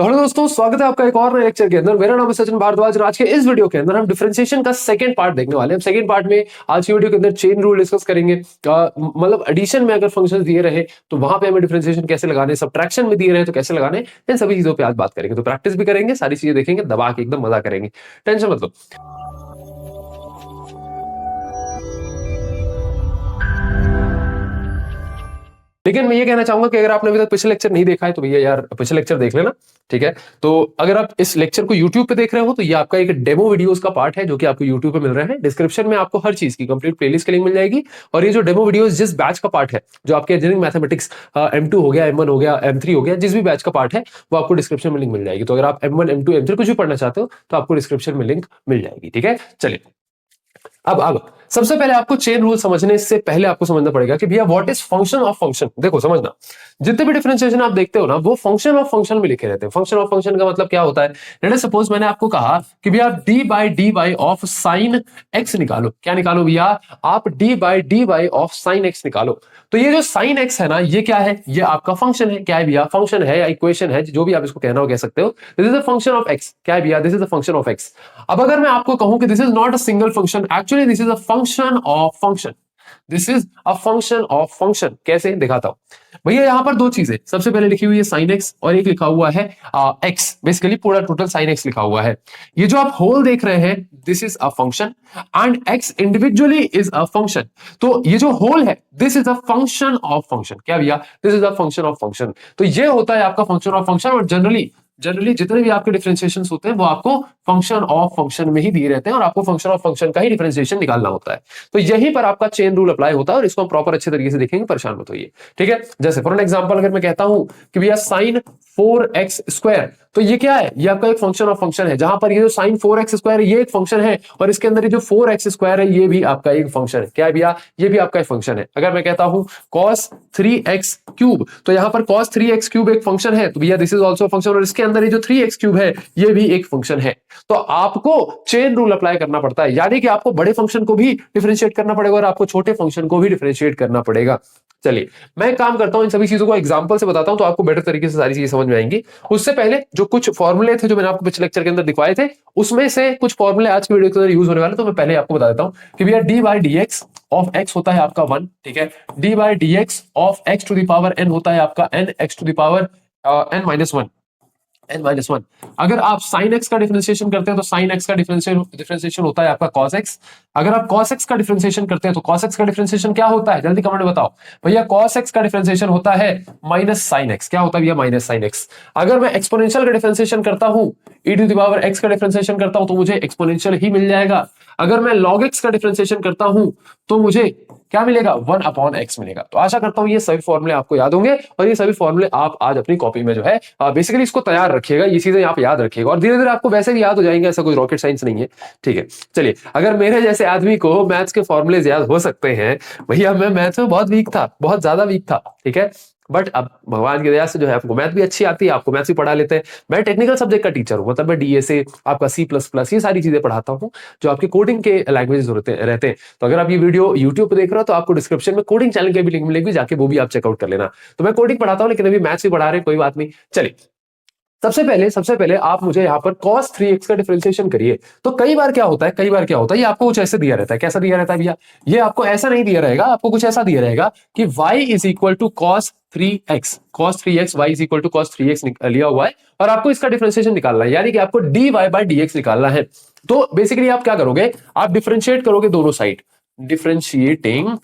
तो हेलो दोस्तों, स्वागत है आपका एक और नए लेक्चर के अंदर। मेरा नाम है सचिन भारद्वाज और आज के इस वीडियो के अंदर हम डिफरेंशिएशन का सेकंड पार्ट देखने वाले हैं। सेकंड पार्ट में आज की वीडियो के अंदर चेन रूल डिस्कस करेंगे। मतलब एडिशन में अगर फंक्शंस दिए रहे तो वहां पे हमें डिफरेंशिएशन कैसे लगाने, सब्ट्रैक्शन में दिए रहे तो कैसे लगाने, इन सभी चीजों पे आज बात करेंगे। तो प्रैक्टिस भी करेंगे, सारी चीजें देखेंगे, दबा के एकदम मजा करेंगे, टेंशन मत लो। लेकिन मैं ये कहना चाहूंगा कि अगर आपने अभी तक पिछले लेक्चर नहीं देखा है तो भैया यार पिछले लेक्चर देख लेना, ठीक है। तो अगर आप इस लेक्चर को YouTube पे देख रहे हो तो ये आपका एक डेमो वीडियोस का पार्ट है जो कि आपको YouTube पे मिल रहे हैं। डिस्क्रिप्शन में आपको हर चीज की कंप्लीट प्लेलिस्ट की लिंक मिल जाएगी। और ये जो डेमो वीडियोस जिस बैच का पार्ट है, जो आपके इंजीनियरिंग मैथमेटिक्स M2 हो गया, M1 हो गया, M3 हो गया, जिस भी बैच का पार्ट है वो आपको डिस्क्रिप्शन में लिंक मिल जाएगी। तो अगर आप M1 M2 M3 कुछ भी पढ़ना चाहते हो तो आपको डिस्क्रिप्शन में लिंक मिल जाएगी, ठीक है। चलिए अब सबसे पहले आपको चेन रूल समझने से पहले आपको समझना पड़ेगा कि भैया what is function of function. देखो समझना, जितने भी डिफरेंशिएशन आप देखते हो ना वो फंक्शन ऑफ फंक्शन में लिखे रहते हैं। फंक्शन ऑफ फंक्शन का मतलब क्या होता है? लेट अस सपोज मैंने आपको कहा कि भैया d by d y of sine x निकालो। क्या निकालो भैया? आप d by d y of sine x निकालो। तो ये जो साइन एक्स है ना, ये क्या है? ये आपका फंक्शन है। क्या है भैया? फंक्शन है या इक्वेशन है, जो भी आप इसको कहना हो कह सकते हो। This is the function of x. क्या है भैया? This is the function of x. अब अगर मैं आपको कहूं कि this is not a single function, actually this is a function of function. This is a function of function. कैसे? दिखाता हूं भैया। यहां पर दो चीजें, सबसे पहले लिखी हुई है साइन एक्स और एक लिखा हुआ है एक्स। बेसिकली पूरा टोटल साइन एक्स लिखा हुआ है। ये जो आप होल देख रहे हैं this is a function and x individually is a function. तो ये जो होल है this is a function of function. क्या भैया? This is a function of function. तो ये होता है आपका फंक्शन ऑफ फंक्शन। और जनरली जितने भी आपके डिफरेंशिएशन होते हैं वो आपको फंक्शन ऑफ फंक्शन में ही दिए रहते हैं और आपको फंक्शन ऑफ फंक्शन का ही डिफरेंशिएशन निकालना होता है। तो यहीं पर आपका चेन रूल अप्लाई होता है और इसको हम प्रॉपर अच्छे तरीके से देखेंगे, परेशान मत होइए, ठीक है। जैसे फॉर एन एग्जांपल अगर मैं कहता हूं कि भैया साइन 4x स्क्वायर, तो ये क्या है? ये आपका एक फंक्शन ऑफ फंक्शन है, जहां पर ये जो साइन 4x स्क्वायर है ये एक फंक्शन है और इसके अंदर ये जो 4x स्क्वायर है ये भी आपका एक फंक्शन है। क्या है भैया? ये भी आपका एक फंक्शन है। अगर मैं कहता हूं cos 3x क्यूब, तो यहां पर cos 3x क्यूब एक फंक्शन है, तो भैया दिस इज ऑल्सो फंक्शन और इसके अंदर ये जो 3x क्यूब है ये भी एक फंक्शन है। तो आपको चेन रूल अप्लाई करना पड़ता है, यानी कि आपको बड़े फंक्शन को भी डिफरेंशिएट करना पड़ेगा और आपको छोटे फंक्शन को भी डिफरेंशिएट करना पड़ेगा। चलिए मैं एक काम करता हूं, इन सभी चीजों को एग्जांपल से बताता हूं तो आपको बेटर तरीके से सारी चीजें समझ में आएंगी। उससे पहले जो कुछ फॉर्मूले थे जो मैंने आपको पिछले लेक्चर के अंदर दिखवाए थे, उसमें से कुछ फॉर्मूले आज की वीडियो के अंदर यूज होने वाले, तो मैं पहले आपको बता देता हूं कि भैया d by d x of x होता है आपका 1, ठीक है। D by d x of x to the power n होता है आपका n x to the power n minus one, n-1। अगर आप sin x का डिफरेंशिएशन करते हैं तो sin x का डिफरेंशिएशन होता है आपका cos x। अगर आप cos x का डिफरेंशिएशन करते हैं तो cos x का डिफरेंशिएशन क्या होता है? जल्दी कमेंट में बताओ भैया। cos x का डिफरेंशिएशन होता है माइनस sin x। क्या होता है भैया? Minus sin x। अगर मैं एक्सपोनेंशियल का डिफरेंशिएशन करता हूं, e to the power x का डिफरेंशिएशन करता हूं तो मुझे एक्सपोनेंशियल ही मिल जाएगा। अगर मैं log x का डिफरेंशिएशन करता हूं तो मुझे क्या मिलेगा? 1 अपॉन x मिलेगा। तो आशा करता हूं ये सभी फॉर्मूले आपको याद होंगे और ये सभी फॉर्मूले आप आज अपनी कॉपी में जो है बेसिकली इसको तैयार रखिएगा, ये चीजें आप याद रखिएगा और धीरे धीरे आपको वैसे भी याद हो जाएंगे, ऐसा कोई रॉकेट साइंस नहीं है, ठीक है। चलिए, अगर मेरे जैसे आदमी को मैथ्स के फॉर्मूले याद हो सकते हैं, भैया मैं मैथ्स में बहुत वीक था, बहुत ज्यादा वीक था, ठीक है। बट अब भगवान की दया से जो है आपको मैथ भी अच्छी आती है, आपको मैथ्स भी पढ़ा लेते हैं। मैं टेक्निकल सब्जेक्ट का टीचर हूं, मतलब मैं डीएसए, आपका C++, ये सारी चीजें पढ़ाता हूं जो आपके कोडिंग के लैंग्वेजेस रहते हैं। तो अगर आप ये वीडियो यूट्यूब पे देख रहे हो तो आपको डिस्क्रिप्शन में कोडिंग चैनल के भी लिंक मिलेगी, जाके वो भी आप चेकआउट कर लेना। तो मैं कोडिंग पढ़ाता हूं लेकिन अभी मैथ्स भी पढ़ा रहे हैं, कोई बात नहीं। चलिए सबसे पहले आप मुझे यहाँ पर cos 3x का डिफरेंशिएशन करिए। तो कई बार क्या होता है ये आपको कुछ ऐसे दिया रहता है। कैसा दिया रहता है भैया? ये आपको ऐसा नहीं दिया रहेगा, आपको कुछ ऐसा दिया रहेगा कि y is equal to cos 3x, y is equal to cos 3x लिया हुआ है और आपको इसका डिफरेंशिएशन निकालना है, यानी कि आपको dy बाई dx निकालना है। तो बेसिकली आप क्या करोगे? आप डिफरेंशिएट करोगे दोनों साइड, डिफरेंशिएटिंग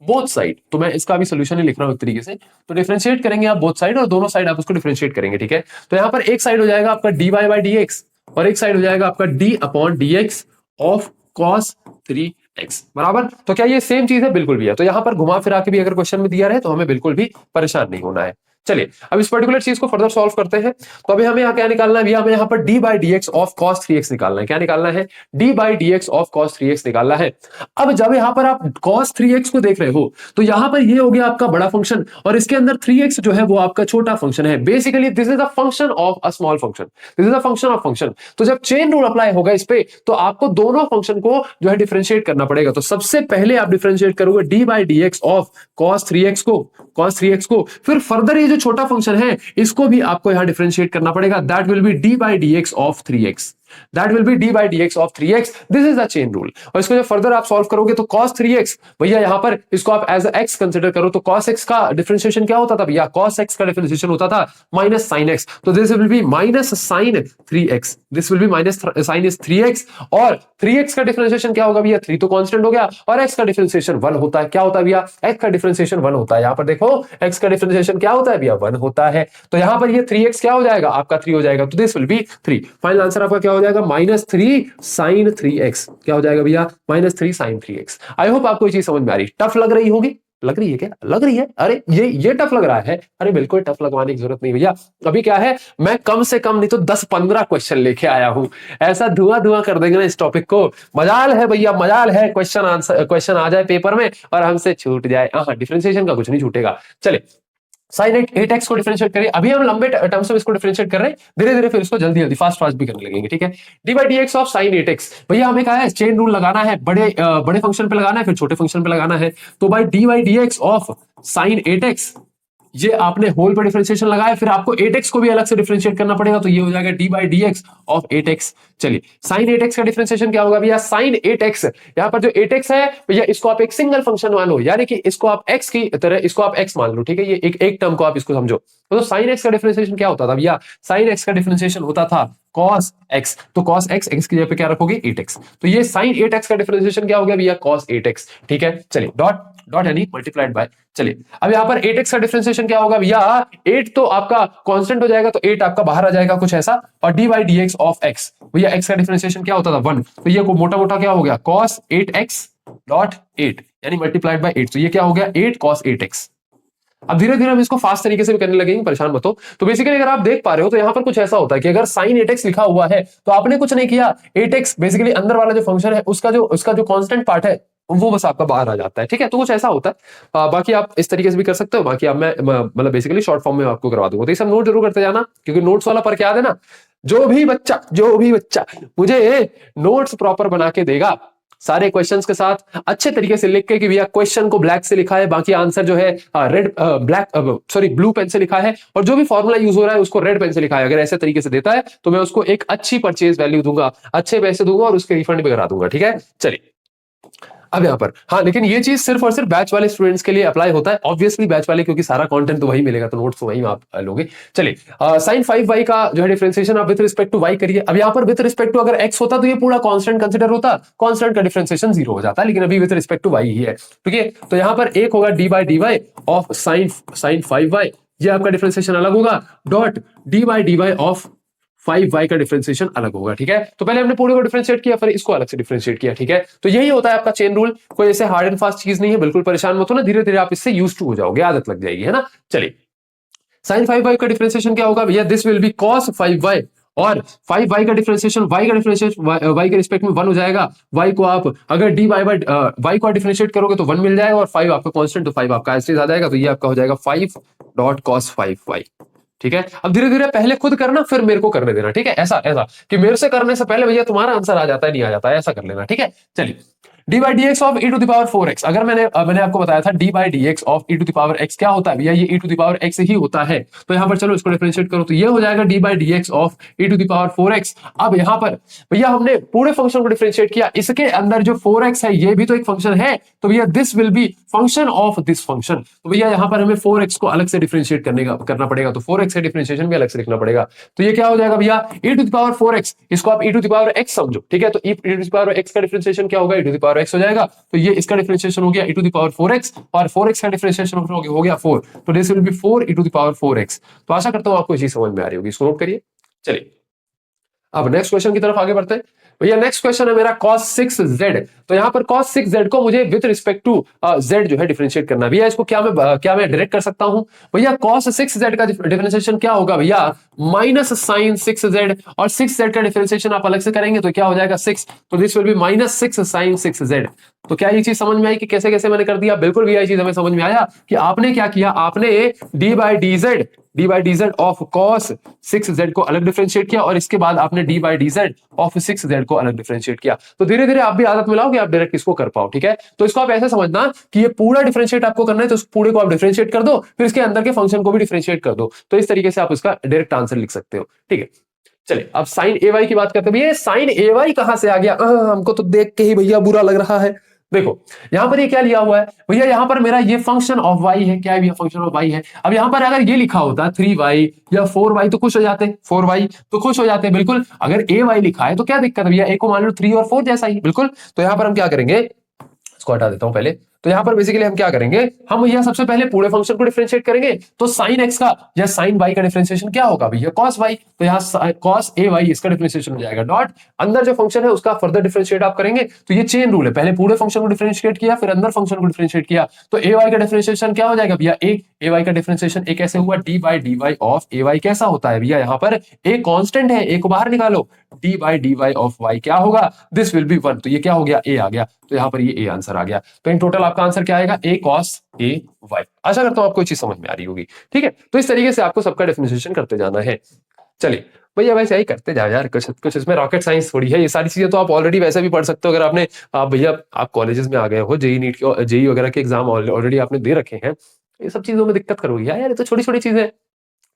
बोथ साइड। तो मैं इसका भी सोल्यूशन ही लिख रहा हूं एक तरीके से। तो डिफरेंशिएट करेंगे आप बोथ साइड और दोनों साइड आप उसको डिफरेंशिएट करेंगे, ठीक है। तो यहां पर एक साइड हो जाएगा आपका dy बाई dx और एक साइड हो जाएगा आपका d upon dx of cos 3x बराबर। तो क्या ये सेम चीज है? बिल्कुल भी है। तो यहां पर घुमा फिरा के भी अगर क्वेश्चन में दिया रहे तो हमें बिल्कुल भी परेशान नहीं होना है। चलिए अब इस पर्टिकुलर चीज को फर्दर सॉल्व करते हैं। तो अभी हमें यहाँ क्या निकालना है भैया? हमें यहाँ पर d by dx of cos 3x निकालना है। क्या निकालना है? d by dx of cos 3x निकालना है। अब जब यहाँ पर आप cos 3x को देख रहे हो तो यहाँ पर ये हो गया आपका बड़ा फंक्शन और इसके अंदर 3x जो है वो आपका छोटा फंक्शन है। Basically this is a function of a small function, this is a function of function. तो जब चेन रूल अप्लाई होगा इस पे तो आपको दोनों फंक्शन को जो है डिफरेंशिएट करना पड़ेगा। तो सबसे पहले आप डिफरेंशिएट करोगे d by dx of cos 3x को, फिर फर्दर ये जो छोटा फंक्शन है इसको भी आपको यहां डिफरेंशिएट करना पड़ेगा, that will be D by d x of 3x, that will be D by d x of 3x, this is the chain rule. और इसको जब फर्दर आप सॉल्व करोगे तो cos 3x, भैया यहां पर इसको आप एज x कंसीडर करो तो cos x का डिफरेंशिएशन क्या होता था भैया, cos x का डिफरेंशिएशन होता था माइनस sin x, तो this will B minus sin 3x, this will B minus sin is 3x, और 3x का डिफरेंशिएशन क्या होगा भैया, 3 तो कांस्टेंट हो गया और x का डिफरेंशिएशन 1 होता है, क्या होता है भैया, x का डिफरेंशिएशन 1 होता है, यहां पर देखो x का डिफरेंशिएशन क्या होता है भैया, 1 होता है, तो यहां पर ये 3x क्या हो जाएगा आपका 3 हो जाएगा, तो this will B 3, final answer आपका क्या हो जाएगा, -3 sin 3x, क्या हो जाएगा भैया, -3 sin 3x। आई होप आपको ये चीज समझ में आ रही, टफ लग रही होगी, लग रही है क्या, लग रही है, अरे ये टफ लग रहा है, अरे बिल्कुल टफ लगवाने की जरूरत नहीं भैया, अभी क्या है मैं कम से कम नहीं तो 10-15 क्वेश्चन लेके आया हूं, ऐसा धुआं कर देंगे ना इस टॉपिक को, मजाल है भैया, मजाल है क्वेश्चन आ जाए पेपर में और हमसे छूट जाए, हाँ डिफरेंशिएशन का कुछ नहीं छूटेगा। चले sin 8x को डिफरेंशिएट करिए, अभी हम लंबे टर्म्स में इसको डिफरेंशिएट कर रहे हैं, धीरे धीरे फिर इसको जल्दी फास्ट भी करने लगेंगे, ठीक है। D by d x of sin 8x, भैया हमें कहा है चेन रूल लगाना है, बड़े फंक्शन पे लगाना है फिर छोटे फंक्शन पे लगाना है, तो भाई D by d x of sin 8x, ये आपने होल पर डिफरेंशिएशन लगाया, फिर आपको 8x को भी अलग से डिफरेंशिएट करना पड़ेगा, तो ये हो जाएगा d by d x of 8x। चलिए sin 8x का डिफरेंशिएशन क्या होगा भैया, sin 8x, यहां पर जो 8x है भैया इसको आप एक सिंगल फंक्शन मानो, यानी कि इसको आप x की तरह इसको आप x मान लो, ठीक है, ये एक टर्म को आप इसको समझो, तो sin x का डिफरेंशिएशन क्या होता था भैया, sin x का डिफरेंशिएशन होता था cos x, तो cos x x की जगह पे क्या रखोगे 8x, तो ये sin 8x का डिफरेंशिएशन क्या हो गया भैया, cos 8x, ठीक है। चलिए डॉट यानी मल्टीप्लाइड बाय, चलिए अब यहां पर 8x का डिफरेंशिएशन क्या होगा भैया, 8 तो आपका कांस्टेंट हो जाएगा, तो 8 आपका बाहर आ जाएगा कुछ ऐसा, और D by d x of x, भैया x का डिफरेंशिएशन क्या होता था 1, तो ये को मोटा क्या हो गया cos 8x डॉट 8 यानी मल्टीप्लाइड बाय 8, तो ये क्या हो गया 8 cos 8x। अब धीरे धीरे हम इसको फास्ट तरीके से भी करने लगेंगे, परेशान मत हो। तो बेसिकली अगर आप देख पा रहे हो तो यहां पर कुछ ऐसा होता है कि अगर sin 8x लिखा हुआ है तो आपने कुछ नहीं किया, 8x बेसिकली अंदर वाला जो फंक्शन है उसका जो कांस्टेंट पार्ट है वो बस आपका बाहर आ जाता है, ठीक है, तो कुछ ऐसा होता है। बाकी आप इस तरीके से भी कर सकते हो, बाकी अब मैं मतलब बेसिकली शॉर्ट फॉर्म में आपको करवा दूंगा, तो ये सब नोट जरूर करते जाना, क्योंकि नोट्स वाला पर क्या देना, जो भी बच्चा मुझे नोट्स प्रॉपर बना के देगा सारे क्वेश्चंस के साथ अच्छे तरीके से लिख के कि भैया क्वेश्चन को ब्लैक से लिखा है, बाकी आंसर जो है ब्लू पेन से लिखा है, और जो भी फॉर्मूला यूज हो रहा है उसको रेड पेन से लिखा है, अगर ऐसे तरीके से देता है तो मैं उसको एक अच्छी परचेज वैल्यू दूंगा, अच्छे पैसे दूंगा और उसके रिफंड भी करा दूंगा, ठीक है। चलिए अब यहाँ पर हाँ, लेकिन ये चीज सिर्फ और सिर्फ बैच वाले स्टूडेंट्स के लिए अप्लाई होता है, ऑब्वियसली बैच वाले, क्योंकि सारा कंटेंट तो वही मिलेगा, तो नोट्स तो वही आप लोगे। चलिए sin 5y का जो है डिफरेंशिएशन आप विद रिस्पेक्ट टू y करिए। अब यहाँ पर विद रिस्पेक्ट टू अगर x होता तो ये पूरा कांस्टेंट कंसीडर होता, कांस्टेंट का डिफरेंशिएशन 0 हो जाता, लेकिन अभी विद रिस्पेक्ट टू y ही है, ठीक है। तो यहाँ पर एक होगा d by d y of sin 5y, ये आपका डिफरेंशिएशन अलग होगा, dot d by d y of 5y का डिफरेंशिएशन अलग होगा, ठीक है। तो पहले हमने पूरे को डिफरेंशिएट किया, फिर इसको अलग से डिफरेंशिएट किया, ठीक है। तो यही होता है आपका चेन रूल, कोई ऐसे हार्ड एंड फास्ट चीज नहीं है, बिल्कुल परेशान मत हो ना, धीरे धीरे आप इससे यूज्ड टू हो जाओगे, आदत लग जाएगी, है ना। चलिए sin 5y का डिफरेंशिएशन क्या होगा भैया, this will B cos 5y, और 5y का डिफरेंशिएशन y के रिस्पेक्ट में 1 हो जाएगा, y को आप अगर dy बाय y को डिफरेंशिएट करोगे तो 1 मिल जाएगा, और 5 आपका कांस्टेंट, तो 5 आपका एज आ जाएगा, तो ये आपका हो जाएगा 5 डॉट cos 5y, ठीक है। अब धीरे धीरे पहले खुद करना फिर मेरे को करने देना, ठीक है, ऐसा कि मेरे से करने से पहले भैया तुम्हारा आंसर आ जाता है नहीं आ जाता है, ऐसा कर लेना, ठीक है। चलिए d by d x of e to the power 4x, अगर मैंने आपको बताया था d by d x of e to the power x क्या होता है भैया, ये e to the power x ही होता है, तो यहां पर चलो इसको डिफरेंशिएट करो, तो ये हो जाएगा d by d x of e to the power 4x। अब यहां पर भैया हमने पूरे फंक्शन को डिफरेंशिएट किया, इसके अंदर जो 4x है ये भी तो एक फंक्शन है, तो भैया this will B function of this function, तो भैया यहां पर हमें 4x को अलग से डिफरेंशिएट करना पड़ेगा, तो 4x का डिफरेंशिएशन भी अलग से लिखना पड़ेगा, तो ये क्या हो जाएगा भैया e to the power 4x, इसको आप e to the power x समझो, ठीक है। तो e to the power x का डिफरेंशिएशन क्या होगा, e to the power x हो जाएगा, तो ये इसका डिफरेंशिएशन हो गया e to the power 4x, और 4x का डिफरेंशिएशन हो गया 4, तो this will be 4 e to the power 4x। तो आशा करता हूं आपको ये चीज समझ में आ रही होगी, इसको नोट करिए। चलिए अब नेक्स्ट क्वेश्चन की तरफ आगे बढ़ते हैं। भैया नेक्स्ट क्वेश्चन है मेरा cos 6z, तो यहां पर cos 6z को मुझे विद रिस्पेक्ट टू z जो है डिफरेंशिएट करना है। भैया इसको क्या मैं डायरेक्ट कर सकता हूं भैया, cos 6z का डिफरेंशिएशन क्या होगा भैया, माइनस sin 6z, और 6z का डिफरेंशिएशन आप अलग से करेंगे तो क्या हो जाएगा 6, तो this will B -6 sin 6z। तो क्या ये चीज समझ में आई कि कैसे कैसे मैंने कर दिया, बिल्कुल भी ये चीज हमें समझ में आया कि आपने क्या किया, आपने d by D Z D by D Z of cos 6z को अलग डिफरेंशिएट किया और इसके बाद आपने D by D Z of 6z को अलग डिफरेंशिएट किया। तो धीरे धीरे आप भी आदत मिलाओगे, आप डायरेक्ट इसको कर पाओ। ठीक है, तो इसको आप ऐसे समझना कि ये पूरा डिफरेंशिएट आपको करना है, तो उस पूरे को आप डिफरेंशिएट कर दो, फिर इसके अंदर के फंक्शन को भी डिफरेंशिएट कर दो। तो इस तरीके से आप इसका डायरेक्ट आंसर लिख सकते हो। ठीक है, चलिए अब साइन ए वाई की बात करते हैं। भैया साइन ए वाई कहां से आ गया? हमको तो देख के ही भैया बुरा लग रहा है। देखो यहां पर ये क्या लिया हुआ है भैया, यहां पर मेरा ये फंक्शन ऑफ वाई है। क्या है भैया? फंक्शन ऑफ वाई है। अब यहां पर अगर ये लिखा होता 3y या 4y तो खुश हो जाते, 4y तो खुश हो जाते बिल्कुल। अगर ए वाई लिखा है तो क्या दिक्कत है भैया? ए को मान लो 3 और 4 जैसा ही बिल्कुल। तो यहां पर हम क्या करेंगे, इसको हटा देता हूं पहले। तो यहां पर बेसिकली हम क्या करेंगे, हम भैया सबसे पहले पूरे फंक्शन को डिफरेंशिएट करेंगे। तो साइन एक्स का या साइन वाई का डिफरेंशिएशन क्या होगा भैया? Cos y. तो यहां कॉस ए वाई इसका डिफरेंशिएशन हो जाएगा डॉट अंदर जो फंक्शन है उसका फर्दर डिफरेंशिएट आप करेंगे। तो ये चेन रूल है, पहले पूरे फंक्शन को डिफरेंशिएट किया फिर अंदर फंक्शन को डिफरेंशिएट किया। तो ए वाई का डिफरेंशिएशन क्या हो जाएगा भैया? ए वाई का डिफरेंशिएशन ए कैसे हुआ? D by d y of a y कैसा होता है भैया? यहां पर ए कांस्टेंट है, ए को बाहर निकालो, d by d y of y क्या होगा? This will be 1। तो ये क्या हो गया? ए आ गया। तो यहां पर ये ए आंसर आ गया। तो इन टोटल आपका आंसर क्या आएगा? ए कॉस ए वाई। आशा करता हूं आपको चीज समझ में आ रही होगी। ठीक है, तो इस तरीके से आपको सबका डिफरेंशिएशन करते जाना है। चलिए भैया वैसे यही करते जाओ यार, कुछ इसमें रॉकेट साइंस थोड़ी है। ये सारी चीजें तो आप ऑलरेडी वैसे भी पढ़ सकते हो। अगर आपने भैया आप कॉलेजेस में आ गए हो, जेई नीट के जेई वगैरह के एग्जाम ऑलरेडी आपने दे रखे हैं, ये सब चीजों में दिक्कत करोगी यार, ये तो छोटी छोटी चीजें।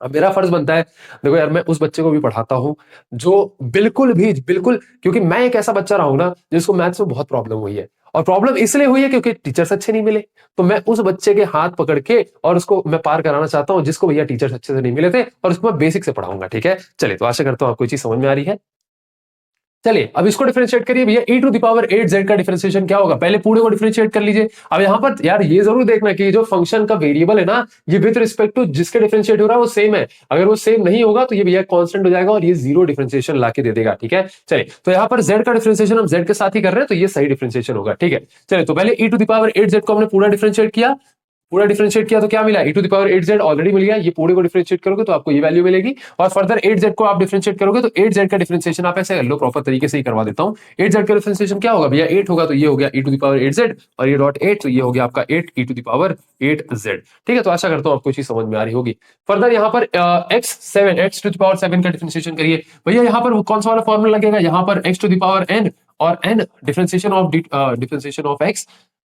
अब मेरा फर्ज बनता है, देखो यार मैं उस बच्चे को भी पढ़ाता हूं जो बिल्कुल क्योंकि मैं एक ऐसा बच्चा रहा हूं ना जिसको मैथ्स में बहुत प्रॉब्लम हुई है, और प्रॉब्लम इसलिए हुई है क्योंकि टीचर्स अच्छे नहीं मिले। तो मैं उस बच्चे के हाथ पकड़ के और उसको मैं पार कराना चाहता हूं जिसको भैया टीचर्स अच्छे से नहीं मिले थे, और उसको मैं बेसिक से पढ़ाऊंगा। ठीक है, चलिए तो आशा करता हूं आपको ये चीज समझ में आ रही है। चलिए अब इसको डिफरेंशिएट करिए भैया, e to the power 8z का डिफरेंशिएशन क्या होगा? पहले पूरे को डिफरेंशिएट कर लीजिए। अब यहां पर यार ये जरूर देखना कि जो फंक्शन का वेरिएबल है ना, ये विद रिस्पेक्ट टू जिसके डिफरेंशिएट हो रहा है वो सेम है। अगर वो सेम नहीं होगा तो ये भैया कांस्टेंट हो जाएगा और ये जीरो डिफरेंशिएशन लाके दे देगा। ठीक है, चलिए तो यहां पर z का डिफरेंशिएशन हम z के साथ ही कर रहे हैं, तो ये सही डिफरेंशिएशन होगा। ठीक है, चलिए तो पहले e to the power 8z को हमने पूरा डिफरेंशिएट किया, तो क्या मिला? e to the power 8z already मिल गया। ये पूरे को डिफरेंशिएट करोगे तो आपको ये वैल्यू मिलेगी, और फर्दर 8z को आप डिफरेंशिएट करोगे तो 8z का डिफरेंशिएशन आप ऐसे कर लो, प्रॉपर तरीके से ही करवा देता हूं। 8z का डिफरेंशिएशन क्या होगा भैया? 8 होगा, तो ये हो गया e to the power 8z, और ये डॉट 8 तो ये हो गया आपका 8 e to the power 8z। ठीक है, तो आशा करता हूं आपको चीज समझ में आ रही होगी। फर्दर यहाँ पर x टू द पावर 7 का डिफरेंशिएशन करिए भैया। यहाँ पर कौन सा वाला फॉर्मूला लगेगा? यहाँ पर x to the power n और n differentiation of x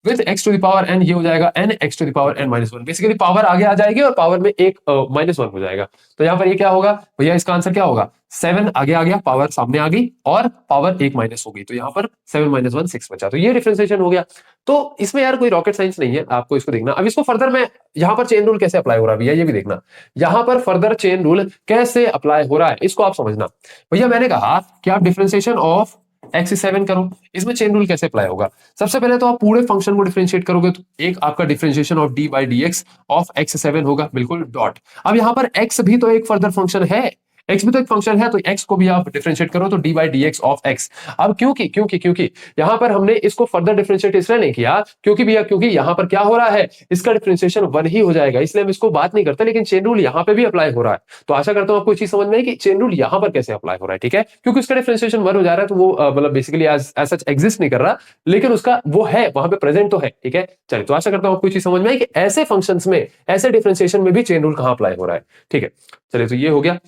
with x to the power n, ये हो जाएगा n x to the power n minus 1। Basically power आगे आ जाएगी और पावर में एक माइनस 1 हो जाएगा। तो यहाँ पर ये क्या होगा भैया? इसका आंसर क्या होगा? 7 आगे आ गया, पावर सामने आ गई और पावर एक माइनस हो गई, तो यहाँ पर 7 माइनस 1 6 बचा। तो ये डिफरेंशिएशन हो गया। तो इसमें यार कोई रॉकेट साइंस नहीं है, आपको इसको देखना। अब इसको फर्दर मैं यहाँ पर चेन रूल कैसे अप्लाई हो रहा है भैया, ये भी देखना। यहाँ पर फर्दर चेन रूल कैसे अप्लाई हो रहा है इसको आप समझना। भैया मैंने कहा कि आप डिफरेंशिएशन ऑफ x7 करो, इसमें चेन रूल कैसे अप्लाई होगा? सबसे पहले तो आप पूरे फंक्शन को डिफरेंशिएट करोगे, तो एक आपका differentiation of D by d x of x7 होगा बिल्कुल डॉट। अब यहाँ पर x भी तो एक फर्दर फंक्शन है, x भी तो एक फंक्शन है, तो x को भी आप डिफरेंशिएट करो तो d by d x of x। अब क्योंकि यहां पर हमने इसको फर्दर डिफरेंशिएट इसलिए नहीं किया क्योंकि भैया क्योंकि यहां पर क्या हो रहा है, इसका डिफरेंशिएशन 1 ही हो जाएगा, इसलिए हम इसको बात नहीं करते। लेकिन चेन रूल यहां पे भी अप्लाई हो रहा है, तो आशा करता हूं आपको चीज समझ में आई कि चेन रूल यहां पर कैसे अप्लाई हो रहा है। ठीक है, क्योंकि उसका डिफरेंशिएशन 1 हो जा रहा है, तो वो मतलब बेसिकली एज सच एग्जिस्ट नहीं कर रहा, लेकिन उसका वो है वहां पे प्रेजेंट तो है। ठीक है, चलिए तो आशा करता हूं आपको चीज समझ में आई कि ऐसे फंक्शंस में ऐसे डिफरेंशिएशन में भी चेन रूल कहां अप्लाई हो रहा है। ठीक है, चलिए तो ये हो गया।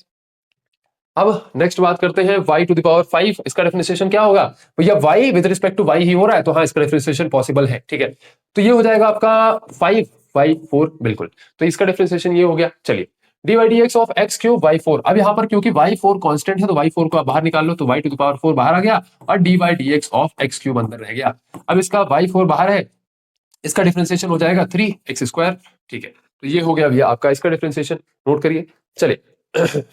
अब नेक्स्ट बात करते हैं y टू द पावर 5, इसका डिफरेंशिएशन क्या होगा भैया? y with respect to y ही हो रहा है, तो हाँ इसका डिफरेंशिएशन पॉसिबल है। ठीक है, तो ये हो जाएगा आपका 5y4 बिल्कुल। तो इसका डिफरेंशिएशन ये हो गया। चलिए d by d x of x cube y4। अब यहाँ पर क्योंकि y4 कांस्टेंट है तो y4 को आप बाहर निकाल लो, तो y टू द पावर 4 बाहर आ गया और D by d x of x cube अंदर रह गया। अब इसका y4 बाहर है, इसका डिफरेंशिएशन हो जाएगा 3x²। ठीक है, तो ये हो गया भैया आपका इसका डिफरेंशिएशन, नोट करिए। चलिए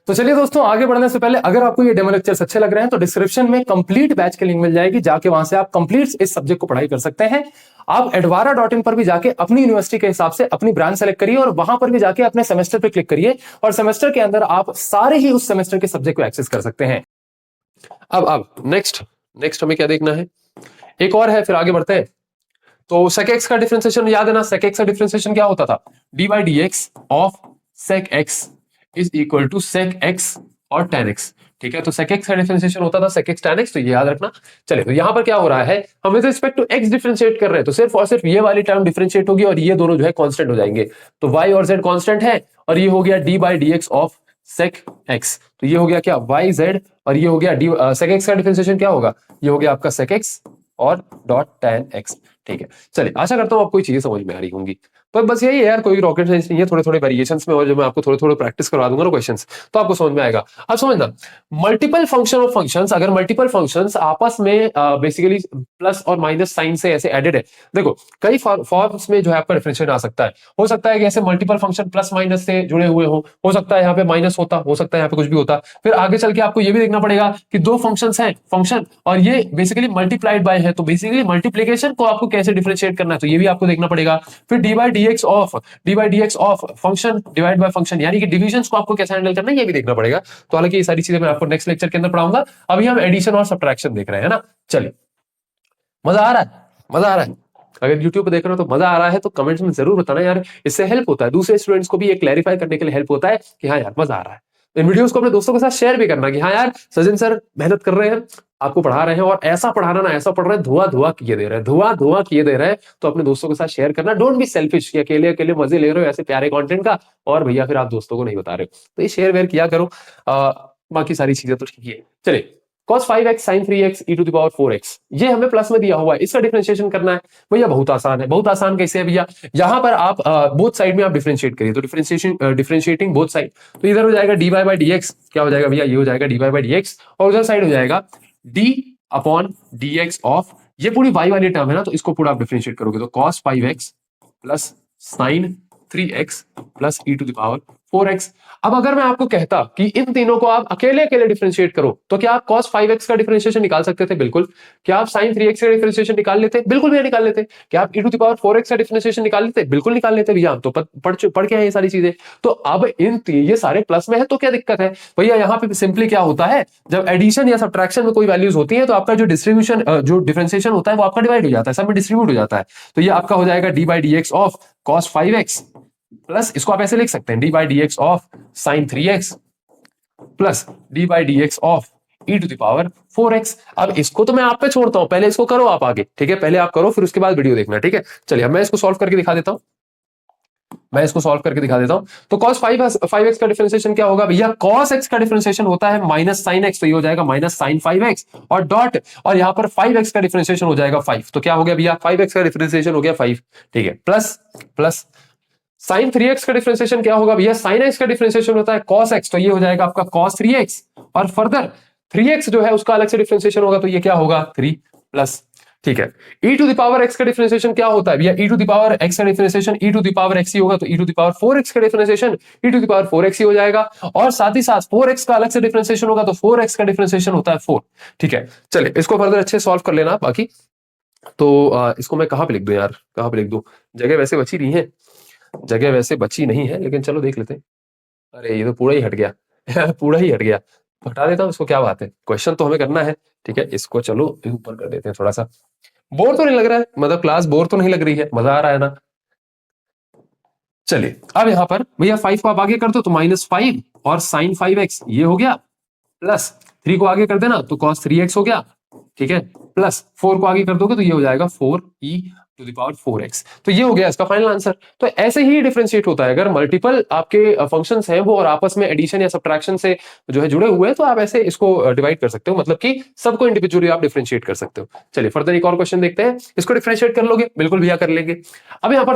तो चलिए दोस्तों, आगे बढ़ने से पहले अगर आपको ये डेमो लेक्चर्स अच्छे लग रहे हैं तो डिस्क्रिप्शन में कंप्लीट बैच की लिंक मिल जाएगी, जाके वहां से आप कंप्लीट इस सब्जेक्ट को पढ़ाई कर सकते हैं। आप advara.in पर भी जाके अपनी यूनिवर्सिटी के हिसाब से अपनी ब्रांच सेलेक्ट करिए और वहां पर भी जाके अपने सेमेस्टर पे क्लिक करिए, और सेमेस्टर के अंदर आप सारे ही उस सेमेस्टर के सब्जेक्ट को एक्सेस कर सकते हैं। अब नेक्स्ट हमें क्या देखना है, एक और है, फिर आगे बढ़ते हैं। तो sec x का डिफरेंशिएशन याद है ना? sec x का डिफरेंशिएशन क्या होता था? D by d x of sec x is equal to sec x और tan x। ठीक है, तो sec x का डिफरेंशिएशन होता था sec x tan x, तो ये याद रखना। चलिए तो यहां पर क्या हो रहा है, हम with respect to x differentiate कर रहे हैं, तो सिर्फ और सिर्फ ये वाली टर्म डिफरेंशिएट होगी और ये दोनों जो है कांस्टेंट हो जाएंगे। तो y और z कांस्टेंट है और ये हो गया d by d x of sec x. तो ये हो गया क्या वाई जेड, और ये हो गया डी सेक एक्स का डिफरेंशिएशन क्या होगा, ये हो गया आपका सेक एक्स और डॉट tan एक्स। ठीक है, चलिए आशा करता हूं आपको ये चीजें समझ में आ रही होंगी। पर बस यही है यार, कोई रॉकेट साइंस नहीं है, थोड़े थोड़े वेरिएशंस में, और जब मैं आपको थोड़े थोड़े प्रैक्टिस करवा दूंगा ना क्वेश्चंस, तो आपको समझ में आएगा। अब समझना, मल्टीपल फंक्शन ऑफ फंक्शंस, अगर मल्टीपल फंक्शंस आपस में बेसिकली प्लस और माइनस साइन से ऐसे एडेड है, देखो कई फॉर्म्स में जो है आपका डिफरेंशिएट आ सकता है। हो सकता है कि ऐसे मल्टीपल फंक्शन प्लस माइनस से जुड़े हुए हो सकता है यहाँ पे माइनस होता, हो सकता है यहाँ पे कुछ भी होता। फिर आगे चल के आपको ये भी देखना पड़ेगा कि दो फंक्शंस हैं फंक्शन, और ये बेसिकली मल्टीप्लाइड बाय है, तो बेसिकली मल्टीप्लिकेशन को आपको कैसे डिफरेंशिएट करना है, तो ये भी आपको देखना पड़ेगा। फिर D by d x of function divide by function, यानी कि डिविजन्स को आपको कैसे हैंडल करना है, ये भी देखना पड़ेगा। तो हालांकि ये सारी चीजें मैं आपको नेक्स्ट लेक्चर के अंदर पढ़ाऊंगा। अभी हम एडिशन और सब्ट्रैक्शन देख रहे हैं ना। चलिए, मजा आ रहा है, मजा आ रहा है। अगर YouTube पे देख रहे हो तो मजा आ रहा है तो कमेंट्स में जरूर बताना यार, इससे हेल्प होता है, दूसरे स्टूडेंट्स को भी ये क्लैरिफाई करने के लिए हेल्प होता है कि हाँ यार मजा आ रहा है। इन वीडियोस को अपने दोस्तों के साथ शेयर भी करना कि हाँ यार सचिन सर मेहनत कर रहे हैं, आपको पढ़ा रहे हैं, और ऐसा पढ़ाना ना ऐसा पढ़ रहे हैं, धुआं किए दे रहे हैं, धुआं किए दे रहे हैं। तो अपने दोस्तों के साथ शेयर करना, डोंट बी सेल्फिश कि अकेले अकेले मजे ले रहे हो ऐसे प्यारे कंटेंट का, और भैया फिर आप दोस्तों को नहीं बता रहे हो। तो ये शेयर वेयर किया करो। बाकी सारी चीजें तो ठीक है। चलिए, cos 5x sin 3x e to the power 4x, ये हमें प्लस में दिया हुआ है, इसका डिफरेंशिएशन करना है भैया। बहुत आसान है, बहुत आसान। कैसे है भैया, यहां पर आप बोथ साइड में आप डिफरेंशिएट करिए, तो डिफरेंशिएटिंग बोथ साइड, तो इधर हो जाएगा dy बाई डी एक्स, क्या हो जाएगा भैया, ये हो जाएगा dy बाई डी एक्स, और उधर साइड हो जाएगा d अपॉन dx ऑफ, ये पूरी y वाली टर्म है ना, तो इसको पूरा आप डिफरेंशिएट करोगे तो cos 5x plus sin 3x plus e to the power 4x। अब अगर मैं आपको कहता कि इन तीनों को आप अकेले अकेले डिफरेंशिएट करो, तो क्या आप cos 5x का डिफरेंशिएशन निकाल सकते थे? बिल्कुल। क्या आप sin 3x का डिफरेंशिएशन निकाल लेते? बिल्कुल भी निकाल लेते। क्या आप e to the power 4x का डिफरेंशिएशन निकाल लेते? बिल्कुल निकाल लेते भैया, तो पढ़ के आए ये सारी चीजें। तो अब ये सारे प्लस में है तो क्या दिक्कत है भैया। यहाँ पे सिंपली क्या होता है, जब एडिशन या सब्ट्रैक्शन में कोई वैल्यूज होती है तो आपका जो डिस्ट्रीब्यूशन जो डिफरेंशिएशन होता है वो आपका डिवाइड हो जाता है, सब में डिस्ट्रीब्यूट हो जाता है। तो ये आपका हो जाएगा d by d x of cos 5x plus, इसको आप ऐसे लिख सकते हैं, d by d x of sin 3x plus d by d x of e to the power 4x। अब इसको तो मैं आप पे छोड़ता हूं, पहले इसको करो आप आगे, ठीक है, पहले आप करो फिर उसके बाद वीडियो देखना, ठीक है। चलिए अब मैं इसको सॉल्व करके दिखा देता हूं, तो cos 5x का डिफरेंशिएशन क्या होगा भैया, cos x का डिफरेंशिएशन होता है माइनस sin x, तो ये हो जाएगा माइनस sin 5x, और डॉट, और यहां पर 5x का डिफरेंशिएशन हो जाएगा 5, तो क्या हो गया भैया, 5x का डिफरेंशिएशन हो गया 5, ठीक है, प्लस sin 3x का डिफरेंशिएशन क्या होगा भैया, sin x का डिफरेंशिएशन होता है cos x, तो ये हो जाएगा आपका cos 3x, और फर्दर 3x जो है उसका अलग से डिफरेंशिएशन होगा, तो ये क्या होगा 3 प्लस, ठीक है। e to the power x का डिफरेंशिएशन क्या होता है भैया, e to the power x का differentiation e to the power x ही होगा, तो e to the power 4x का differentiation e to the power 4x ही हो जाएगा, और साथ ही साथ 4x का अलग से डिफरेंशिएशन होगा, तो 4x का डिफरेंशिएशन होता है 4, ठीक है। चलिए इसको फर्दर अच्छे सॉल्व कर लेना बाकी। तो इसको मैं कहां पे लिख दूं यार, कहां पे लिख दूं, जगह वैसे बची नहीं है, जगह वैसे बची नहीं है, लेकिन चलो देख लेते हैं। अरे ये तो पूरा ही हट गया पूरा ही हट गया, हटा देता हूँ इसको, क्या बात है, क्वेश्चन तो हमें करना है, ठीक है। इसको चलो ऊपर कर देते हैं थोड़ा सा, बोर तो नहीं लग रहा है, मतलब क्लास बोर तो नहीं लग रही है, मजा आ रहा है ना। चलिए अब यहां पर भैया 5 को आप आगे कर दो तो -5 और sin 5x ये हो गया, प्लस 3 को आगे कर देना तो cos 3x हो गया, ठीक है, प्लस 4 को आगे कर दोगे तो ये हो जाएगा 4e to the power 4x, तो ये हो गया इसका फाइनल आंसर। तो ऐसे ही डिफरेंशिएट होता है, अगर मल्टीपल आपके फंक्शंस हैं वो और आपस में एडिशन या सब्ट्रैक्शन से जो है जुड़े हुए हैं, तो आप ऐसे इसको डिवाइड कर सकते हो, मतलब कि सबको इंडिविजुअली आप डिफरेंशिएट कर सकते हो। चलिए फर्दर एक और क्वेश्चन देखते हैं, इसको डिफरेंशिएट कर लोगे, बिल्कुल भैया कर लेंगे। अब यहाँ पर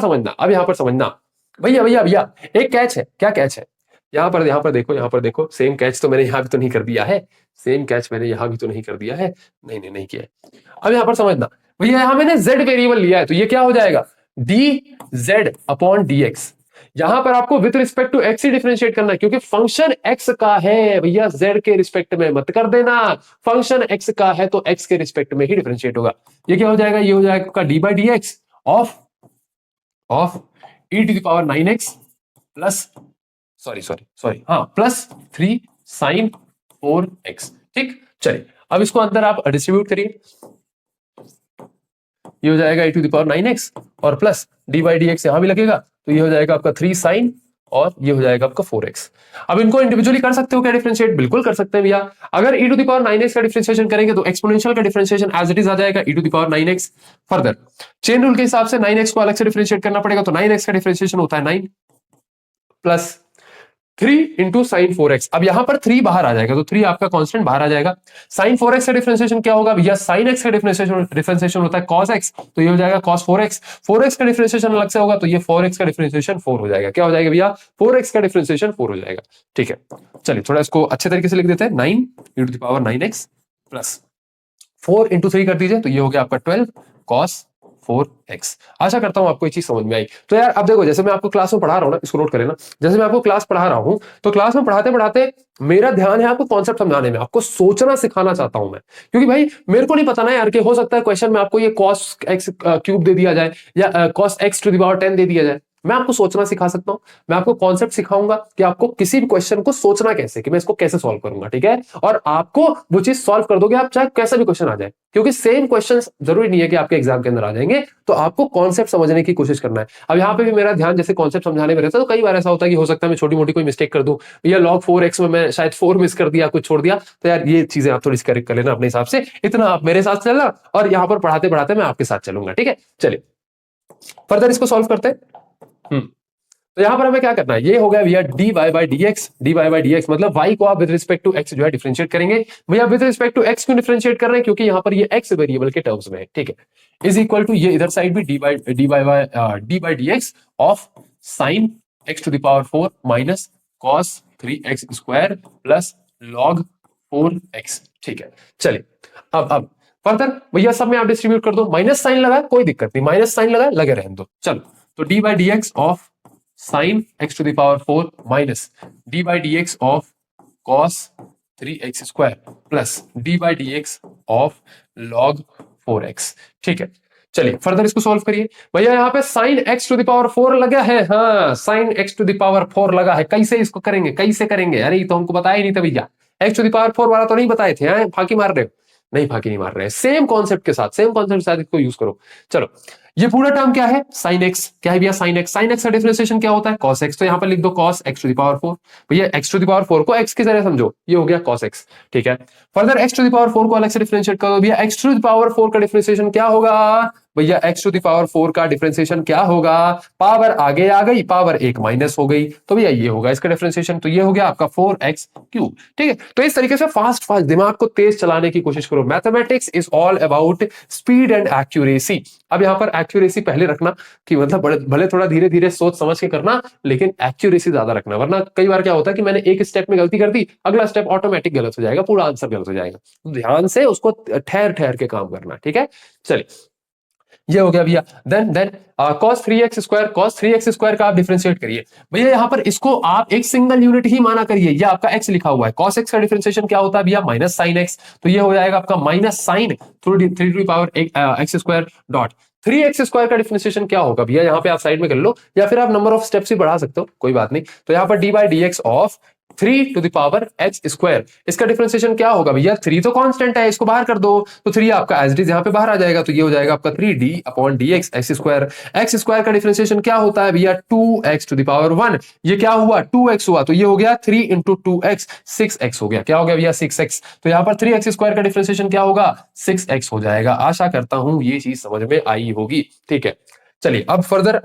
समझना भैया एक कैच है, क्या कैच है, यहाँ पर देखो, सेम कैच तो मैंने यहाँ भी तो नहीं कर दिया है, सेम कैच मैंने यहाँ भी तो नहीं कर दिया है, नहीं किया है। अब यहाँ पर समझना भैया, यहाँ मैंने z वेरिएबल लिया है, तो ये क्या हो जाएगा dz अपॉन dx। यहां पर आपको विद रिस्पेक्ट टू x ही डिफरेंशिएट करना है, क्योंकि फंक्शन x का है भैया, z के रिस्पेक्ट में मत कर देना, फंक्शन x का है तो x के रिस्पेक्ट में ही डिफरेंशिएट होगा। ये क्या हो जाएगा, ये हो जाएगा आपका d by d x of e to the power 9x plus sorry हाँ प्लस 3 sin 4x, ठीक। चलिए अब इसको अंदर आप डिस्ट्रीब्यूट करिए, ये हो जाएगा e to the power 9x और plus d by d x यहां भी लगेगा, तो ये हो जाएगा आपका 3 sin और ये हो जाएगा आपका 4x। अब इनको इंडिविजुअली कर सकते हो क्या डिफरेंशिएट, बिल्कुल कर सकते हैं भैया। अगर e to the power 9x का डिफरेंशिएशन करेंगे तो एक्सपोनेंशियल का डिफरेंशिएशन एज इट इज आ जाएगा e to the power 9x। Further chain rule के हिसाब से 9x को अलग से डिफरेंशिएट करना पड़ेगा, तो 9x का डिफरेंशिएशन होता है 9 प्लस 3 इंटू साइन 4x। अब यहां पर 3 बाहर आ जाएगा तो 3 आपका कांस्टेंट बाहर आ जाएगा। साइन 4x का डिफरेंशिएशन क्या होगा भैया, साइन x का डिफरेंशिएशन होता है cos x, तो ये हो जाएगा cos 4x। 4x का डिफरेंशिएशन अलग से होगा तो ये 4x का डिफरेंशिएशन 4 हो जाएगा। क्या हो जाएगा भैया, 4x का डिफरेंशिएशन 4 हो जाएगा। ठीक है, चलिए थोड़ा इसको अच्छे तरीके से लिख देते हैं। 9 into the power 9x plus 4 into 3 कर दीजिए तो ये हो गया आपका 12 cos 4x। आशा करता हूं आपको ये चीज समझ में आई। तो यार अब देखो, जैसे मैं आपको क्लास में पढ़ा रहा हूं ना, इसको नोट करें ना, जैसे मैं आपको क्लास पढ़ा रहा हूं तो क्लास में पढ़ाते पढ़ाते मेरा ध्यान है आपको कॉन्सेप्ट समझाने में, आपको सोचना सिखाना चाहता हूं मैं। क्योंकि भाई मेरे को नहीं पता ना यार, कि हो सकता है क्वेश्चन में आपको ये cos x क्यूब दे दिया जाए या cos x to the power 10 दे दिया जाए। मैं आपको सोचना सिखा सकता हूं, मैं आपको कॉन्सेप्ट सिखाऊंगा कि आपको किसी भी क्वेश्चन को सोचना कैसे, कि मैं इसको कैसे सॉल्व करूंगा। ठीक है, और आपको वो चीज सॉल्व कर दोगे आप, चाहे कैसा भी क्वेश्चन आ जाए। क्योंकि सेम क्वेश्चंस जरूरी नहीं है कि आपके एग्जाम के अंदर आ जाएंगे, तो आपको कॉन्सेप्ट समझने की कोशिश करना है। अब यहाँ पे भी मेरा ध्यान जैसे कॉन्सेप्ट समझाने में रहता है, तो कई बार ऐसा होता है कि हो सकता है मैं छोटी मोटी कोई मिस्टेक कर दूं, या log 4x में मैं शायद 4 मिस कर दिया, कुछ छोड़ दिया, तो यार ये चीजें आप थोड़ी करेक्ट कर लेना अपने हिसाब से। इतना आप मेरे साथ चलना और यहाँ पर पढ़ाते पढ़ाते मैं आपके साथ चलूंगा। ठीक है, चलिए फर्दर इसको सॉल्व करते हैं। तो यहां पर हमें क्या करना है, ये हो गया भैया dy बाई dx मतलब y को आप विद रिस्पेक्ट टू x जो है डिफरेंशिएट करेंगे। भैया विद रिस्पेक्ट टू x क्यों डिफरेंशिएट कर रहे हैं, क्योंकि यहां पर ये x वेरिएबल के टर्म्स में है। ठीक है, इज इक्वल टू ये इधर साइड भी dy by dx of sine x to the power 4 minus cos 3x square plus log 4x। ठीक है, चलिए अब फर्दर भैया सब में आप डिस्ट्रीब्यूट कर दो। माइनस साइन लगा कोई दिक्कत नहीं, माइनस साइन लगा लगे रहने दो। चलो तो d by d x of sine x to the power 4 minus d by d x of cos 3x square plus d by d x of log 4x। ठीक है, चलिए फर्दर इसको सॉल्व करिए। भैया यहाँ पे sine x to the power 4 लगा है, हाँ sine x to the power 4 लगा है। कैसे इसको करेंगे, कैसे करेंगे, अरे तो हमको बताया ही नहीं था भैया। x टू द पावर 4 वाला तो नहीं बताए थे, फाकी मार रहे हो? नहीं फाकी नहीं मार रहे हैं, सेम कॉन्सेप्ट के साथ इसको यूज करो। चलो ये पूरा टर्म क्या है, साइन एक्स। क्या है भैया साइन एक्स, साइन एक्स का डिफरेंशिएशन क्या होता है, कॉस एक्स। तो यहां पर लिख दो cos x to the power 4। भैया एक्स टू द पावर 4 को एक्स की तरह समझो, ये हो गया कॉस एक्स। ठीक है, further x to the power 4 को अलग से डिफरेंशिएट कर दो। भैया एक्स टू द पावर 4 का डिफरेंशिएशन क्या होगा, भैया एक्स टू द पावर 4 का डिफरेंशिएशन क्या होगा, पावर आगे आ गई, पावर एक माइनस हो गई, तो भैया ये होगा इसका डिफरेंशिएशन। तो ये हो गया आपका 4x क्यूब। ठीक है, तो इस तरीके से फास्ट फास्ट दिमाग को तेज चलाने की कोशिश करो। Mathematics is all about speed and accuracy. अब यहां पर एक्यूरेसी पहले रखना, कि मतलब भले थोड़ा धीरे धीरे सोच समझ के करना, लेकिन एक्यूरेसी ज्यादा रखना, वरना कई बार क्या होता है कि मैंने एक स्टेप में गलती कर दी, अगला स्टेप ऑटोमेटिक गलत हो जाएगा, पूरा आंसर गलत हो जाएगा। तो ध्यान से उसको ठहर ठहर के काम करना। ठीक है, चलिए ये हो गया भैया। देन cos 3x स्क्वायर का आप डिफरेंशिएट करिए। भैया यहाँ पर इसको आप एक सिंगल यूनिट ही माना करिए, ये आपका x लिखा हुआ है। cos x का डिफरेंशिएशन क्या होता है भैया, माइनस साइन x। तो ये हो जाएगा आपका minus sine 3 to power x square dot 3x square का डिफरेंशिएशन क्या होगा भैया, यहाँ पे आप साइड में कर लो, या फिर आप नंबर ऑफ स्टेप्स ही बढ़ा सकते हो, कोई बात नहीं। तो यहाँ पर d by d x of 3 to the power x square, इसका डिफरेंशिएशन क्या होगा भैया, 3 तो कांस्टेंट है, इसको बाहर कर दो, तो 3 आपका एज इट इज यहाँ पे बाहर आ जाएगा, तो ये हो जाएगा आपका 3d upon dx x square का डिफरेंशिएशन क्या होता है भैया 2x टू द पावर 1। ये क्या हुआ 2x हुआ, तो ये हो गया 3 इंटू 2x 6x हो गया। क्या हो गया भैया 6x। तो यहाँ पर 3x स्क्वायर का डिफरेंशिएशन क्या होगा 6x हो जाएगा। आशा करता हूं ये चीज समझ में आई होगी। ठीक है, चलिए अब फर्दर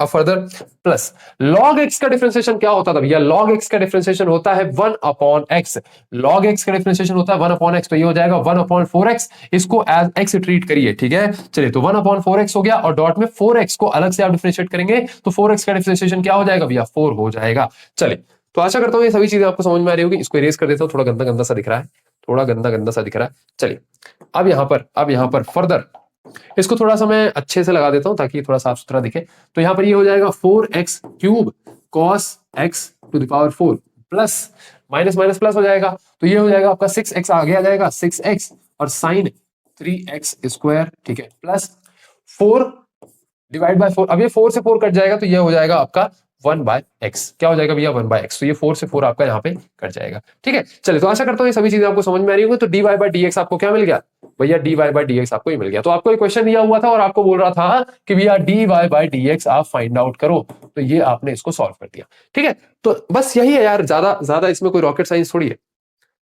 प्लस log x का डिफरेंशिएशन क्या होता था भैया, log x का डिफरेंशिएशन होता है 1 अपॉन x। log x का डिफरेंशिएशन होता है 1 अपॉन x, तो ये हो जाएगा 1 अपॉन 4x। इसको एज x ट्रीट करिए। ठीक है, चलिए तो 1 अपॉन 4x हो गया, और डॉट में 4x को अलग से आप डिफरेंशिएट करेंगे तो 4x का डिफरेंशिएशन क्या हो जाएगा भैया 4 हो जाएगा। चलिए तो आशा करता हूं ये सभी चीजें आपको समझ में आ रही होगी। इसको इरेज कर देता हूं, थोड़ा गंदा गंदा सा दिख रहा है, थोड़ा गंदा सा दिख रहा है। चलिए अब यहां पर फर्दर इसको थोड़ा सा मैं अच्छे से लगा देता हूं ताकि थोड़ा साफ सुथरा दिखे। तो यहां पर ये हो जाएगा 4x cube cos x to the power 4 plus minus minus plus हो जाएगा, तो ये हो जाएगा आपका 6x आगे आ जाएगा 6x और साइन 3x स्क्वायर। ठीक है, प्लस 4 डिवाइड बाय 4, अब ये 4 से 4 कट जाएगा, तो ये हो जाएगा आपका 1 बाय एक्स। क्या हो जाएगा भैया 1 बाय एक्स, तो ये 4 से 4 आपका यहाँ पे कट जाएगा। ठीक है, चलिए तो आशा करता हूँ ये सभी चीजें आपको समझ में आ रही होंगी। तो d y by d x आपको क्या मिल गया भैया, d y by d x आपको ही मिल गया। तो आपको एक क्वेश्चन दिया हुआ था और आपको बोल रहा था कि भैया d y by d x आप फाइंड आउट करो, तो ये आपने इसको सॉल्व कर दिया। ठीक है, तो बस यही है यार, ज्यादा इसमें कोई रॉकेट साइंस थोड़ी है।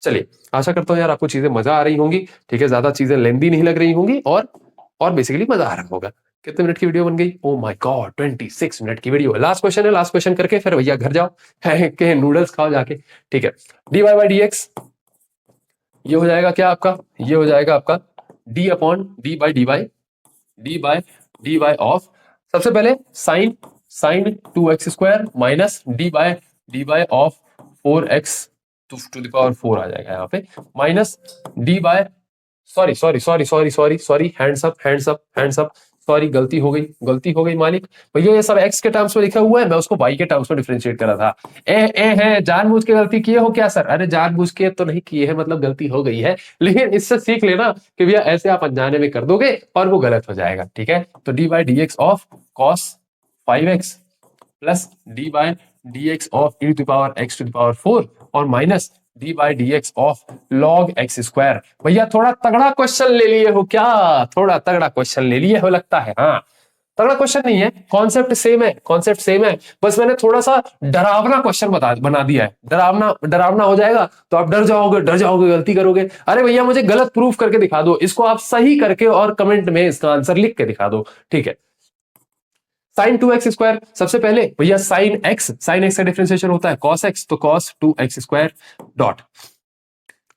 चलिए आशा करता हूँ यार आपको चीजें मजा आ रही होंगी। ठीक है, ज्यादा चीजें लेंदी नहीं लग रही होंगी और बेसिकली मजा आ रहा होगा। कितने मिनट की वीडियो बन गई? ओ माय गॉड, 26 मिनट की वीडियो। लास्ट क्वेश्चन है, लास्ट क्वेश्चन करके फिर भैया घर जाओ, है के नूडल्स खाओ जाके। ठीक है, dy बाई डी एक्स ये हो जाएगा क्या आपका? ये हो जाएगा आपका d upon d by d y, d by of, सबसे पहले sine 2x square minus d by of 4x to the power 4 आ जाएगा यहाँ पे, minus d by, sorry, hands up, sorry, गलती हो गई मालिक भैया, ये सब x के टर्म्स में लिखा हुआ है, मैं उसको y के टर्म्स में डिफरेंशिएट कर रहा था। ए है, जानबूझ के गलती किए हो क्या सर? अरे जानबूझ के तो नहीं किए है, मतलब गलती हो गई है, लेकिन इससे सीख लेना कि भैया ऐसे आप अनजाने में कर दोगे और वो गलत हो जाएगा। ठीक है, तो d by d x of cos 5x plus d by d x of e to the power x to the power 4 और minus d by d x of log x square. भैया थोड़ा तगड़ा क्वेश्चन ले लिए हो क्या? थोड़ा तगड़ा क्वेश्चन ले लिए हो लगता है। हाँ, तगड़ा क्वेश्चन नहीं है, कॉन्सेप्ट सेम है, बस मैंने थोड़ा सा डरावना क्वेश्चन बना दिया है। डरावना हो जाएगा तो आप डर जाओगे, गलती करोगे। अरे भैया मुझे गलत प्रूफ करके दिखा दो, इसको आप सही करके और कमेंट में इसका आंसर लिख के दिखा दो। ठीक है, साइन 2x स्क्वायर, सबसे पहले भैया साइन x का डिफरेंशिएशन होता है cos x, तो cos 2x स्क्वायर डॉट,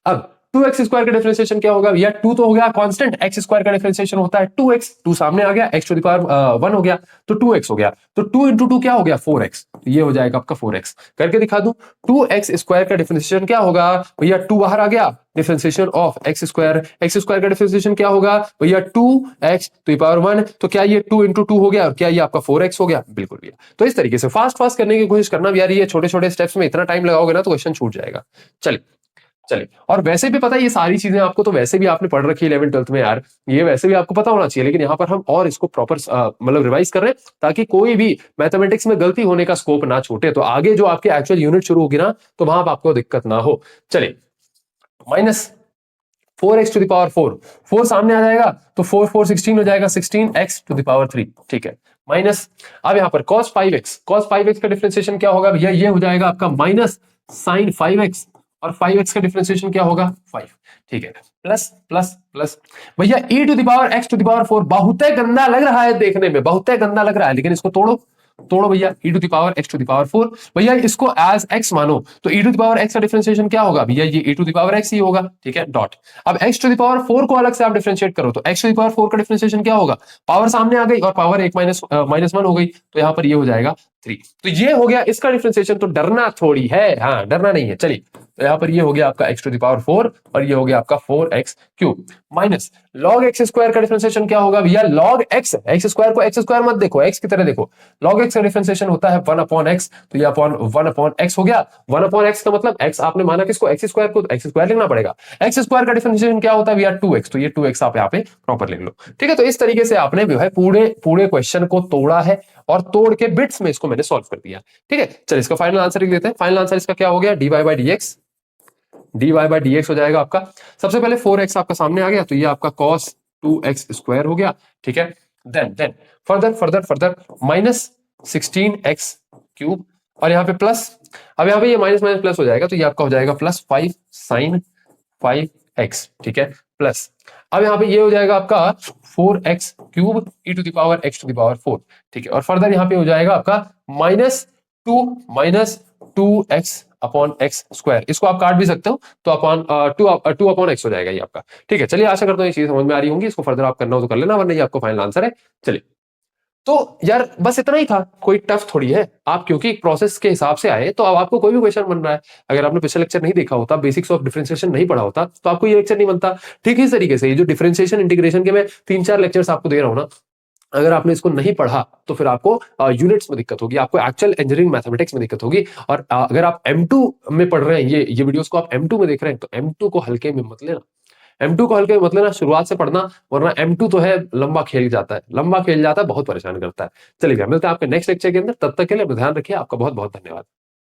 अब 2x स्क्वायर का डिफरेंशिएशन क्या होगा भैया? 2 तो हो गया कांस्टेंट, x स्क्वायर का डिफरेंशिएशन होता है 2x, 2 सामने आ गया, x टू द पावर 1 हो गया तो 2x हो गया, तो 2 इंटू 2 क्या हो गया? 4x, तो ये हो जाएगा आपका 4x। करके दिखा दूं, 2x स्क्वायर का डिफरेंशिएशन क्या होगा भैया? 2 बाहर आ गया, डिफरेंशिएशन ऑफ x स्क्वायर का डिफरेंशिएशन क्या होगा भैया? 2x टू द पावर 1, तो क्या ये 2 इंटू 2 हो गया और क्या ये आपका 4x हो गया? बिल्कुल भैया। तो इस तरीके से फास्ट करने की कोशिश करना यार, ये छोटे छोटे स्टेप्स में इतना टाइम लगाओगे ना तो क्वेश्चन छूट जाएगा। चलिए, और वैसे भी पता है ये सारी चीजें आपको तो वैसे भी आपने पढ़ रखी है 11th 12th में यार, ये वैसे भी आपको पता होना चाहिए, लेकिन यहाँ पर हम और इसको प्रॉपर मतलब रिवाइज कर रहे हैं ताकि कोई भी मैथमेटिक्स में गलती होने का स्कोप ना छूटे, तो आगे जो आपकी एक्चुअल यूनिट शुरू होगी ना तो वहां पर आपको दिक्कत ना हो। चलिए, minus 4x to the power 4 सामने आ जाएगा तो 4 16 हो जाएगा, 16x टू द पावर 3। ठीक है, माइनस, अब यहाँ पर cos 5x का डिफरेंशिएशन क्या होगा भैया? ये हो जाएगा आपका माइनस साइन 5x, और 5x का डिफरेंशिएशन क्या होगा? 5। ठीक है, प्लस भैया e to the power x to the power 4 बहुत गंदा लग रहा है देखने में, बहुत गंदा लग रहा है, लेकिन इसको तोड़ो भैया, e to the power x to the power 4, भैया इसको एज x मानो तो e to the power x का डिफरेंशिएशन क्या होगा भैया? ये e to the power x ही होगा। ठीक है, डॉट, अब x टू द पावर 4 को अलग से आप डिफरेंशिएट करो तो x टू द पावर 4 का डिफरेंशिएशन क्या होगा? पावर सामने आ गई और पावर 1 माइनस 1 हो गई, तो यहाँ पर ये हो जाएगा 3। तो ये हो गया इसका डिफरेंशिएशन, तो डरना थोड़ी है, हाँ डरना नहीं है। चलिए, तो यहाँ पर ये हो गया आपका x टू द पावर 4 और ये हो गया आपका 4x cube, minus log x square का डिफरेंशिएशन क्या होगा भैया? log x स्क्वायर को x स्क्वायर मत देखो, x की तरह देखो, log x का डिफरेंशिएशन होता है 1 अपॉन x, तो ये अपॉन 1 अपॉन x हो गया। 1 अपॉन x का मतलब x आपने माना किसको? x स्क्वायर को, तो x स्क्वायर लिखना पड़ेगा। x स्क्वायर का डिफरेंशिएशन क्या होता है भैया? 2x, तो ये 2x आप यहाँ पे प्रॉपर लिख लो। ठीक है, तो इस तरीके से आपने जो है पूरे क्वेश्चन को तोड़ा है और तोड़ के बिट्स में इसको मैंने सॉल्व कर दिया। ठीक है, चलिए इसका फाइनल आंसर लिख देते हैं। फाइनल आंसर इसका क्या हो गया? dy बाई डी एक्स हो जाएगा आपका, सबसे पहले 4x आपका सामने आ गया तो ये आपका cos 2x स्क्वायर हो गया। ठीक है, then further minus 16x cube, और यहाँ पे प्लस, अब यहाँ पे ये माइनस प्लस हो जाएगा तो ये आपका हो जाएगा प्लस 5 साइन 5x। ठीक है, प्लस, अब यहाँ पे ये हो जाएगा आपका 4x cube e to the power x to the power 4। ठीक है, और फर्दर यहाँ पे हो जाएगा आपका minus 2x upon x square, इसको आप काट भी सकते हो तो अपॉन 2 अपॉन x हो जाएगा ये आपका। ठीक है, चलिए आशा करता हूँ ये चीज समझ में आ रही होंगी, इसको फर्दर आप करना हो तो कर लेना, वरना ये आपको फाइनल आंसर है। चलिए, तो यार बस इतना ही था, कोई टफ थोड़ी है, आप क्योंकि प्रोसेस के हिसाब से आए तो अब आपको कोई भी क्वेश्चन बन रहा है, अगर आपने पिछले लेक्चर नहीं देखा होता, बेसिक्स ऑफ डिफरेंशिएशन नहीं पढ़ा होता तो आपको ये लेक्चर नहीं बनता। ठीक इस तरीके से ये जो डिफरेंशिएशन इंटीग्रेशन के मैं 3-4 लेक्चर्स आपको दे रहा हूँ ना, अगर आपने इसको नहीं पढ़ा तो फिर आपको यूनिट्स में दिक्कत होगी, आपको एक्चुअल इंजीनियरिंग मैथमेटिक्स में दिक्कत होगी। और अगर आप M2 में पढ़ रहे हैं, ये वीडियोस को आप M2 में देख रहे हैं तो M2 को हल्के में मत लेना, M2 को हल्के में मत लेना, शुरुआत से पढ़ना, वरना M2 तो है लंबा खेल जाता है, बहुत परेशान करता है। चलिए मिलते हैं आपके नेक्स्ट लेक्चर के अंदर, तब तक के लिए ध्यान रखिए, आपका बहुत बहुत धन्यवाद।